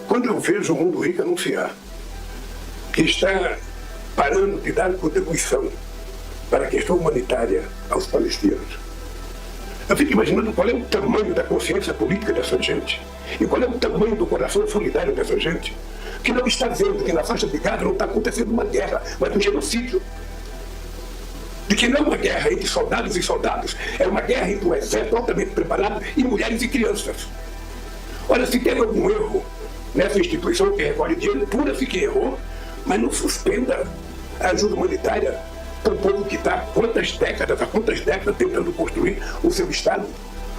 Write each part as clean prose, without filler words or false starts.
Quando eu vejo o Mundo Rico anunciar que está parando de dar contribuição para a questão humanitária aos palestinos, eu fico imaginando qual é o tamanho da consciência política dessa gente e qual é o tamanho do coração solidário dessa gente, que não está vendo que na faixa de Gaza não está acontecendo uma guerra, mas um genocídio. De que não é uma guerra entre soldados e soldados, é uma guerra entre um exército altamente preparado e mulheres e crianças. Olha, se tem algum erro nessa instituição que recolhe dinheiro, pura-se que errou, mas não suspenda a ajuda humanitária para o povo que está há quantas décadas tentando construir o seu Estado.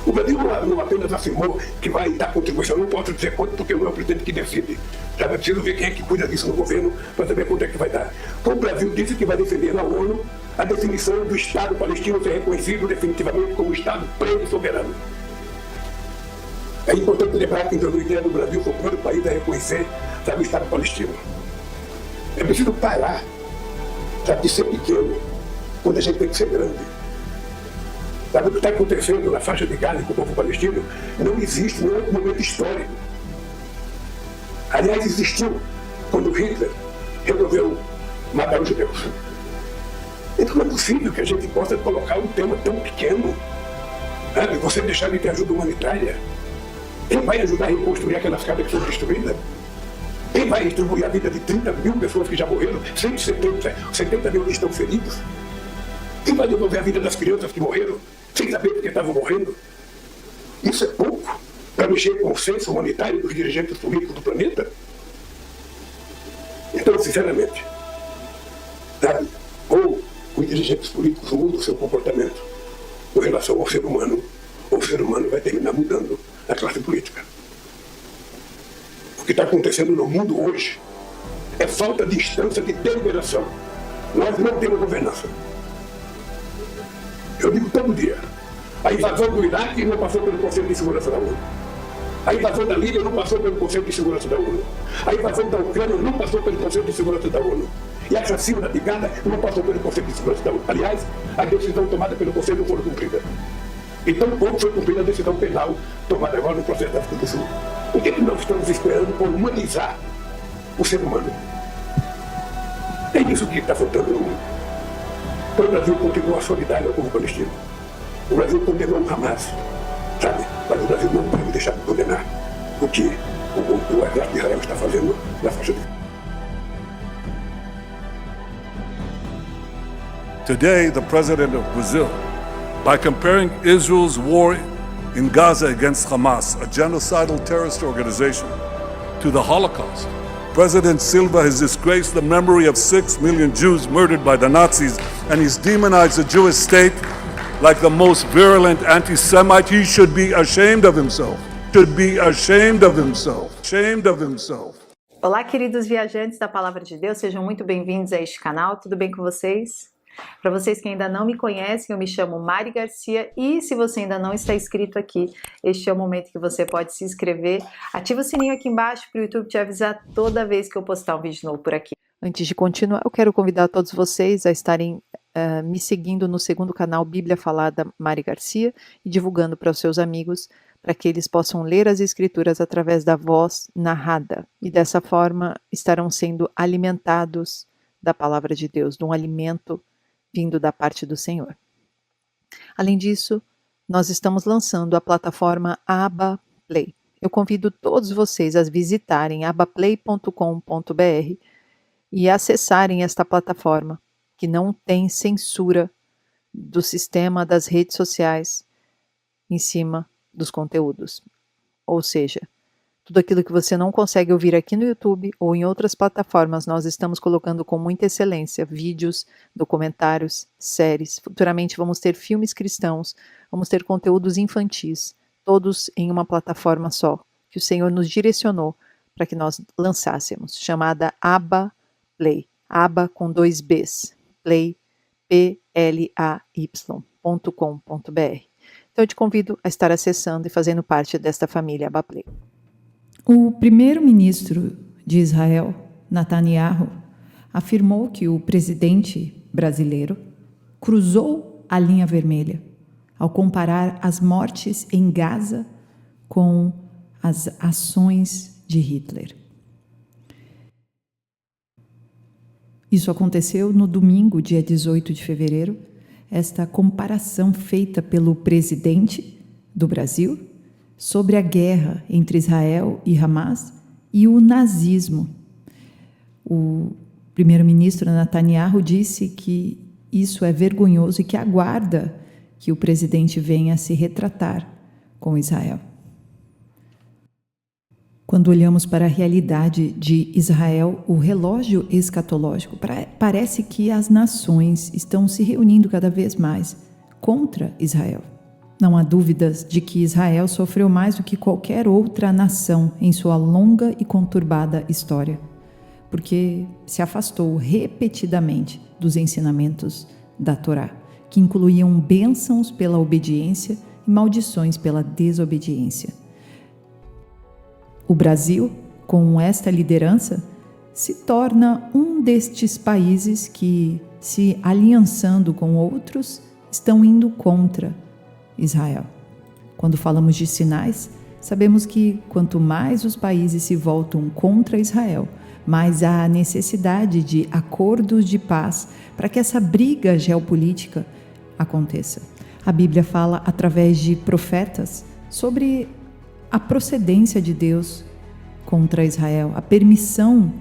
O Brasil não apenas afirmou que vai dar contribuição, não posso dizer quanto, porque não é o presidente que decide. Já é preciso ver quem é que cuida disso no governo para saber quanto é que vai dar. O Brasil disse que vai defender na ONU a definição do Estado palestino ser reconhecido definitivamente como Estado pleno e soberano. É importante lembrar que em 2010 o Brasil foi o primeiro país a reconhecer, o Estado palestino. É preciso parar, de ser pequeno, quando a gente tem que ser grande. O que está acontecendo na faixa de Gaza com o povo palestino não existe nenhum momento histórico. Aliás, existiu quando Hitler resolveu matar os judeus. Então não é possível que a gente possa colocar um tema tão pequeno, você deixar de ter ajuda humanitária. Quem vai ajudar a reconstruir aquelas casas que foram destruídas? Quem vai distribuir a vida de 30 mil pessoas que já morreram, 170 mil que estão feridos? Quem vai devolver a vida das crianças que morreram, sem saber porque estavam morrendo? Isso é pouco para mexer com o senso humanitário dos dirigentes políticos do planeta? Então, sinceramente, ou os dirigentes políticos mudam o seu comportamento com relação ao ser humano, ou o ser humano vai terminar mudando a classe política. O que está acontecendo no mundo hoje é falta de instância de deliberação. Nós não temos governança. Eu digo todo dia, a invasão do Iraque não passou pelo Conselho de Segurança da ONU. A invasão da Líbia não passou pelo Conselho de Segurança da ONU. A invasão da Ucrânia não passou pelo Conselho de Segurança da ONU. E a chacina de Gaza não passou pelo Conselho de Segurança da ONU. Aliás, a decisão tomada pelo Conselho não foi cumprida. E tampouco foi cumprida a decisão penal tomada agora no processo da África do Sul. O que nós estamos esperando por humanizar o ser humano? É isso que está faltando no mundo. Então o Brasil continua solidário ao povo palestino. O Brasil condenou o Hamas, mas o Brasil não pode deixar de condenar o que o exército de Israel está fazendo na faixa de Gaza. Today, the president of Brazil, by comparing Israel's war in Gaza against Hamas, a genocidal terrorist organization, to the Holocaust, President Silva has disgraced the memory of 6 million Jews murdered by the Nazis, and he's demonized the Jewish state like the most virulent anti-Semite. He should be ashamed of himself. Should be ashamed of himself. Ashamed of himself. Olá, queridos viajantes da Palavra de Deus, sejam muito bem-vindos a este canal, tudo bem com vocês? Para vocês que ainda não me conhecem, eu me chamo Mari Garcia e se você ainda não está inscrito aqui, este é o momento que você pode se inscrever. Ativa o sininho aqui embaixo para o YouTube te avisar toda vez que eu postar um vídeo novo por aqui. Antes de continuar, eu quero convidar todos vocês a estarem me seguindo no segundo canal Bíblia Falada Mari Garcia e divulgando para os seus amigos para que eles possam ler as escrituras através da voz narrada e dessa forma estarão sendo alimentados da Palavra de Deus, de um alimento vindo da parte do Senhor. Além disso, nós estamos lançando a plataforma Abba Play. Eu convido todos vocês a visitarem abaplay.com.br e acessarem esta plataforma, que não tem censura do sistema das redes sociais em cima dos conteúdos. Ou seja, tudo aquilo que você não consegue ouvir aqui no YouTube ou em outras plataformas, nós estamos colocando com muita excelência vídeos, documentários, séries. Futuramente vamos ter filmes cristãos, vamos ter conteúdos infantis, todos em uma plataforma só, que o Senhor nos direcionou para que nós lançássemos, chamada Abba Play. Abba com 2 Bs. Play, play.com.br. Então eu te convido a estar acessando e fazendo parte desta família Abba Play. O primeiro-ministro de Israel, Netanyahu, afirmou que o presidente brasileiro cruzou a linha vermelha ao comparar as mortes em Gaza com as ações de Hitler. Isso aconteceu no domingo, dia 18 de fevereiro, esta comparação feita pelo presidente do Brasil sobre a guerra entre Israel e Hamas e o nazismo. O primeiro-ministro Netanyahu disse que isso é vergonhoso e que aguarda que o presidente venha se retratar com Israel. Quando olhamos para a realidade de Israel, o relógio escatológico, parece que as nações estão se reunindo cada vez mais contra Israel. Não há dúvidas de que Israel sofreu mais do que qualquer outra nação em sua longa e conturbada história, porque se afastou repetidamente dos ensinamentos da Torá, que incluíam bênçãos pela obediência e maldições pela desobediência. O Brasil, com esta liderança, se torna um destes países que, se aliançando com outros, estão indo contra Israel. Quando falamos de sinais, sabemos que quanto mais os países se voltam contra Israel, mais há a necessidade de acordos de paz para que essa briga geopolítica aconteça. A Bíblia fala através de profetas sobre a procedência de Deus contra Israel, a permissão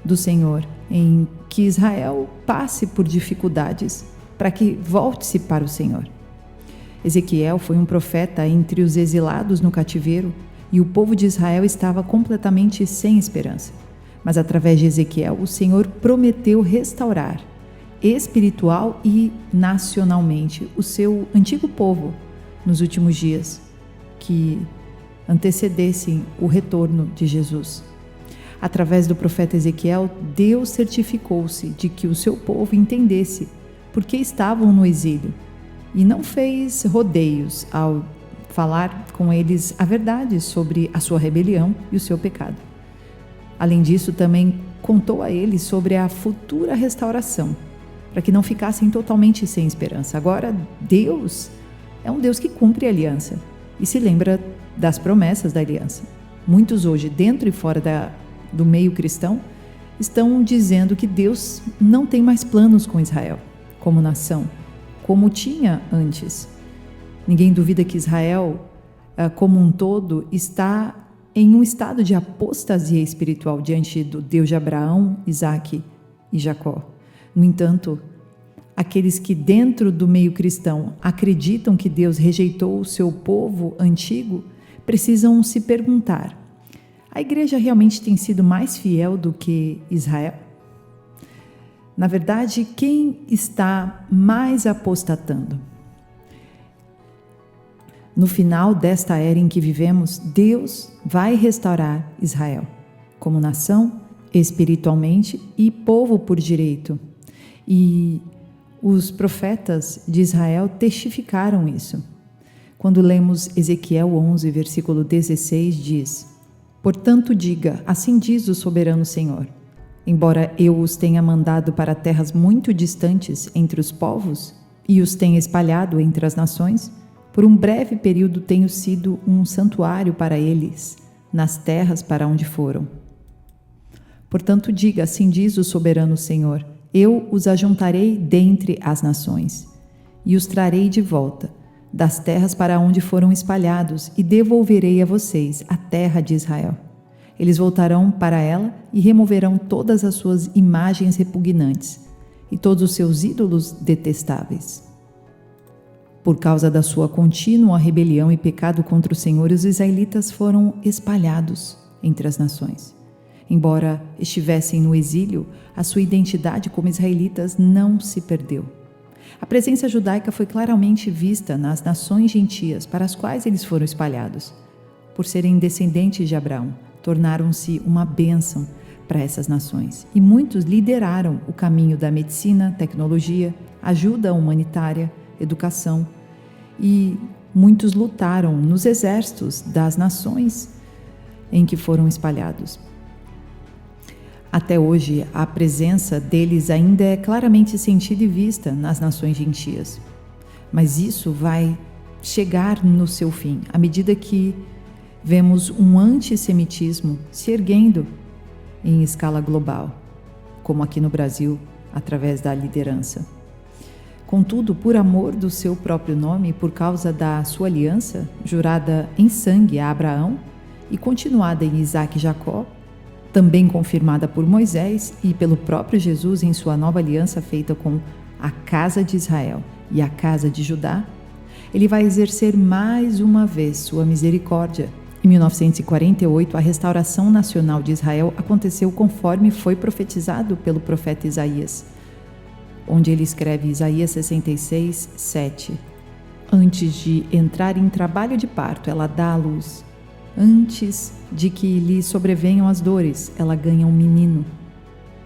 do Senhor em que Israel passe por dificuldades para que volte-se para o Senhor. Ezequiel foi um profeta entre os exilados no cativeiro e o povo de Israel estava completamente sem esperança. Mas através de Ezequiel, o Senhor prometeu restaurar espiritual e nacionalmente o seu antigo povo nos últimos dias que antecedessem o retorno de Jesus. Através do profeta Ezequiel, Deus certificou-se de que o seu povo entendesse por que estavam no exílio e não fez rodeios ao falar com eles a verdade sobre a sua rebelião e o seu pecado. Além disso, também contou a eles sobre a futura restauração, para que não ficassem totalmente sem esperança. Agora, Deus é um Deus que cumpre a aliança e se lembra das promessas da aliança. Muitos hoje, dentro e fora do meio cristão, estão dizendo que Deus não tem mais planos com Israel como nação, como tinha antes. Ninguém duvida que Israel, como um todo, está em um estado de apostasia espiritual diante do Deus de Abraão, Isaque e Jacó. No entanto, aqueles que dentro do meio cristão acreditam que Deus rejeitou o seu povo antigo, precisam se perguntar: a igreja realmente tem sido mais fiel do que Israel? Na verdade, quem está mais apostatando? No final desta era em que vivemos, Deus vai restaurar Israel como nação, espiritualmente e povo por direito. E os profetas de Israel testificaram isso. Quando lemos Ezequiel 11, versículo 16, diz: portanto diga, assim diz o soberano Senhor, embora eu os tenha mandado para terras muito distantes entre os povos e os tenha espalhado entre as nações, por um breve período tenho sido um santuário para eles, nas terras para onde foram. Portanto diga, assim diz o soberano Senhor, eu os ajuntarei dentre as nações e os trarei de volta das terras para onde foram espalhados e devolverei a vocês a terra de Israel. Eles voltarão para ela e removerão todas as suas imagens repugnantes e todos os seus ídolos detestáveis. Por causa da sua contínua rebelião e pecado contra o Senhor, os israelitas foram espalhados entre as nações. Embora estivessem no exílio, a sua identidade como israelitas não se perdeu. A presença judaica foi claramente vista nas nações gentias para as quais eles foram espalhados. Por serem descendentes de Abraão, tornaram-se uma bênção para essas nações. E muitos lideraram o caminho da medicina, tecnologia, ajuda humanitária, educação. E muitos lutaram nos exércitos das nações em que foram espalhados. Até hoje, a presença deles ainda é claramente sentida e vista nas nações gentias. Mas isso vai chegar no seu fim, à medida que vemos um antissemitismo se erguendo em escala global, como aqui no Brasil, através da liderança. Contudo, por amor do seu próprio nome e por causa da sua aliança, jurada em sangue a Abraão e continuada em Isaque e Jacó, também confirmada por Moisés e pelo próprio Jesus em sua nova aliança feita com a casa de Israel e a casa de Judá, ele vai exercer mais uma vez sua misericórdia. Em 1948, a restauração nacional de Israel aconteceu conforme foi profetizado pelo profeta Isaías, onde ele escreve Isaías 66, 7. Antes de entrar em trabalho de parto, ela dá à luz. Antes de que lhe sobrevenham as dores, ela ganha um menino.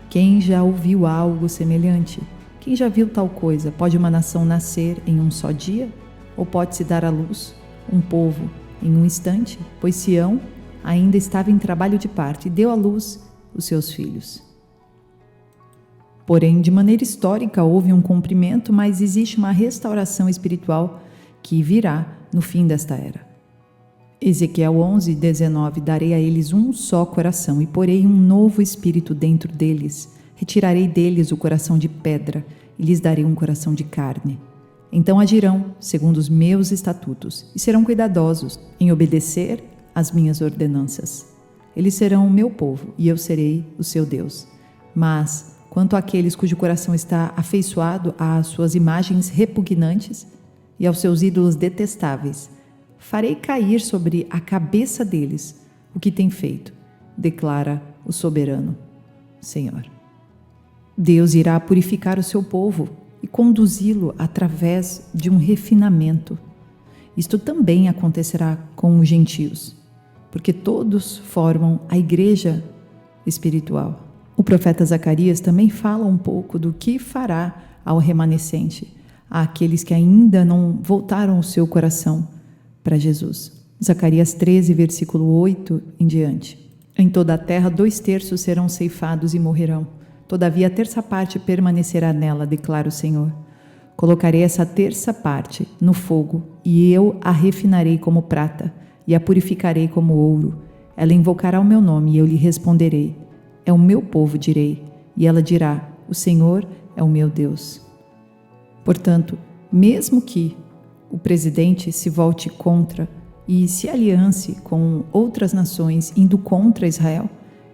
Quem já ouviu algo semelhante? Quem já viu tal coisa? Pode uma nação nascer em um só dia? Ou pode-se dar à luz um povo em um instante? Pois Sião ainda estava em trabalho de parto e deu à luz os seus filhos. Porém, de maneira histórica, houve um cumprimento, mas existe uma restauração espiritual que virá no fim desta era. Ezequiel 11, 19. Darei a eles um só coração e porei um novo espírito dentro deles. Retirarei deles o coração de pedra e lhes darei um coração de carne. Então agirão segundo os meus estatutos e serão cuidadosos em obedecer às minhas ordenanças. Eles serão o meu povo e eu serei o seu Deus. Mas, quanto àqueles cujo coração está afeiçoado às suas imagens repugnantes e aos seus ídolos detestáveis, farei cair sobre a cabeça deles o que tem feito, declara o soberano Senhor. Deus irá purificar o seu povo e conduzi-lo através de um refinamento. Isto também acontecerá com os gentios, porque todos formam a igreja espiritual. O profeta Zacarias também fala um pouco do que fará ao remanescente, àqueles que ainda não voltaram o seu coração para Jesus. Zacarias 13, versículo 8 em diante. Em toda a terra 2/3 serão ceifados e morrerão. Todavia a terça parte permanecerá nela, declara o Senhor. Colocarei essa terça parte no fogo e eu a refinarei como prata e a purificarei como ouro. Ela invocará o meu nome e eu lhe responderei. É o meu povo, direi. E ela dirá, o Senhor é o meu Deus. Portanto, mesmo que o presidente se volte contra e se aliance com outras nações indo contra Israel,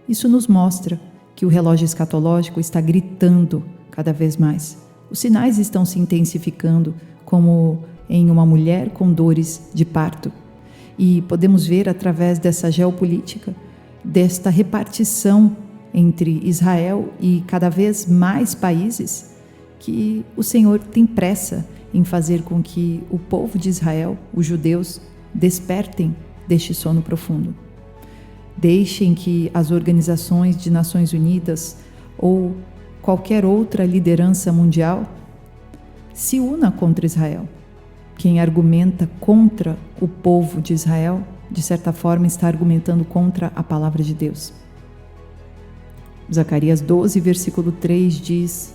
isso nos mostra que o relógio escatológico está gritando cada vez mais. Os sinais estão se intensificando, como em uma mulher com dores de parto. E podemos ver através dessa geopolítica, desta repartição entre Israel e cada vez mais países, que o Senhor tem pressa em fazer com que o povo de Israel, os judeus, despertem deste sono profundo. Deixem que as organizações de Nações Unidas ou qualquer outra liderança mundial se una contra Israel. Quem argumenta contra o povo de Israel, de certa forma, está argumentando contra a palavra de Deus. Zacarias 12, versículo 3 diz: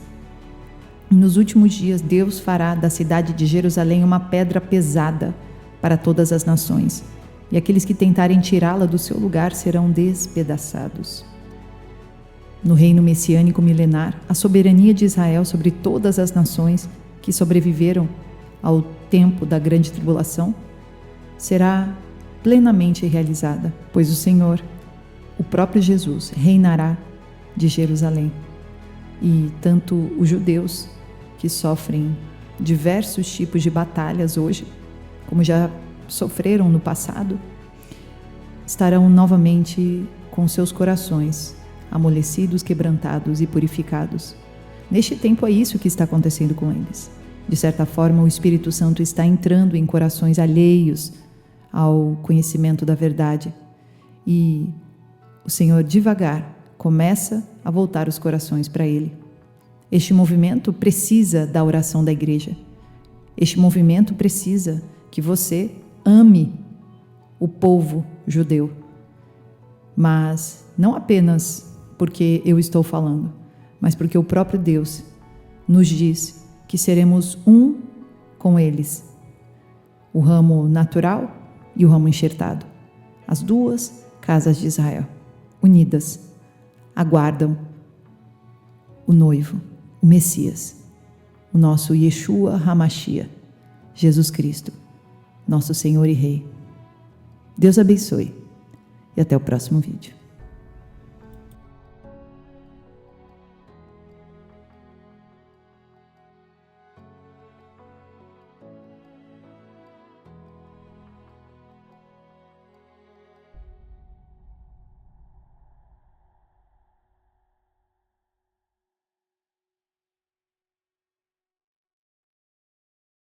nos últimos dias Deus fará da cidade de Jerusalém uma pedra pesada para todas as nações, e aqueles que tentarem tirá-la do seu lugar serão despedaçados. No reino messiânico milenar, a soberania de Israel sobre todas as nações que sobreviveram ao tempo da grande tribulação será plenamente realizada, pois o Senhor, o próprio Jesus, reinará de Jerusalém. E tanto os judeus, que sofrem diversos tipos de batalhas hoje, como já sofreram no passado, estarão novamente com seus corações amolecidos, quebrantados e purificados. Neste tempo é isso que está acontecendo com eles. De certa forma, o Espírito Santo está entrando em corações alheios ao conhecimento da verdade. E o Senhor, devagar, começa a voltar os corações para Ele. Este movimento precisa da oração da igreja. Este movimento precisa que você ame o povo judeu. Mas não apenas porque eu estou falando, mas porque o próprio Deus nos diz que seremos um com eles. O ramo natural e o ramo enxertado. As duas casas de Israel, unidas, aguardam o noivo, o Messias, o nosso Yeshua HaMashiach, Jesus Cristo, nosso Senhor e Rei. Deus abençoe e até o próximo vídeo.